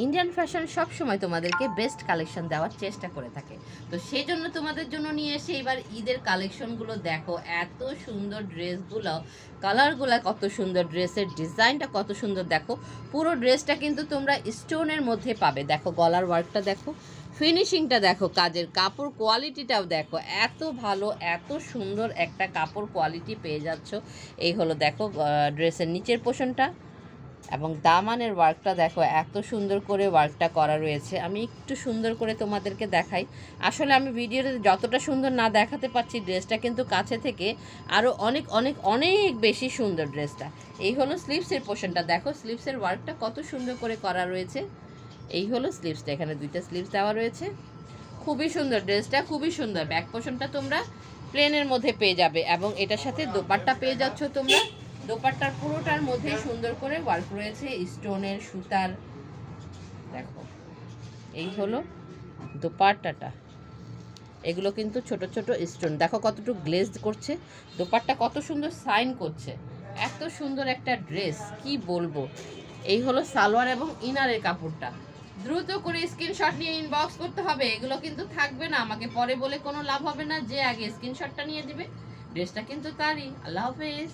Indian fashion সব সময় তোমাদেরকে বেস্ট কালেকশন দেওয়ার চেষ্টা করে থাকে। তো সেই জন্য তোমাদের জন্য নিয়ে এসে এবার ঈদের কালেকশনগুলো দেখো, এত সুন্দর ড্রেসগুলো, কালারগুলো কত সুন্দর, ড্রেসের ডিজাইনটা কত সুন্দর। দেখো পুরো ড্রেসটা কিন্তু তোমরা স্টোনের মধ্যে পাবে। দেখো গলার ওয়ার্কটা দেখো, ফিনিশিংটা দেখো, কাজের কাপড় কোয়ালিটিটাও দেখো, এত ভালো, এত সুন্দর একটা কাপড় কোয়ালিটি পেয়ে যাচ্ছ। এই হলো দেখো ড্রেসের নিচের পোর্শনটা, এবং দামানের ওয়ার্কটা দেখো, এত সুন্দর করে ওয়ার্কটা করা রয়েছে। আমি একটু সুন্দর করে তোমাদেরকে দেখাই। আসলে আমি ভিডিওতে যতটা সুন্দর না দেখাতে পারছি, ড্রেসটা কিন্তু কাছে থেকে আরও অনেক অনেক অনেক বেশি সুন্দর ড্রেসটা। এই হলো স্লিভসের পোর্শনটা, দেখো স্লিভসের ওয়ার্কটা কত সুন্দর করে করা রয়েছে। এই হলো স্লিভসটা, এখানে দুইটা স্লিভস দেওয়া রয়েছে। খুবই সুন্দর ড্রেসটা, খুবই সুন্দর। ব্যাক পোর্শনটা তোমরা প্লেনের মধ্যে পেয়ে যাবে, এবং এটার সাথে দোপাট্টা পেয়ে যাচ্ছ তোমরা। দোপাট্টার পুরোটার মধ্যে সুন্দর করে ওয়ার্ক রয়েছে স্টোনের, সুতার। দেখো এই হলো দোপাট্টাটা, এগুলো কিন্তু ছোট ছোট স্টোন, দেখো কতটুকু গ্লেজড করছে, দোপাট্টা কত সুন্দর সাইন করছে। এত সুন্দর একটা ড্রেস, কি বলবো। এই হলো সালোয়ার এবং ইনারের কাপড়টা। দ্রুত করে স্ক্রিনশট নিয়ে ইনবক্স করতে হবে, এগুলো কিন্তু থাকবে না, আমাকে পরে বলে কোনো লাভ হবে না। যে আগে স্ক্রিনশটটা নিয়ে দিবে, ড্রেসটা কিন্তু তারই। আল্লাহ হাফেজ।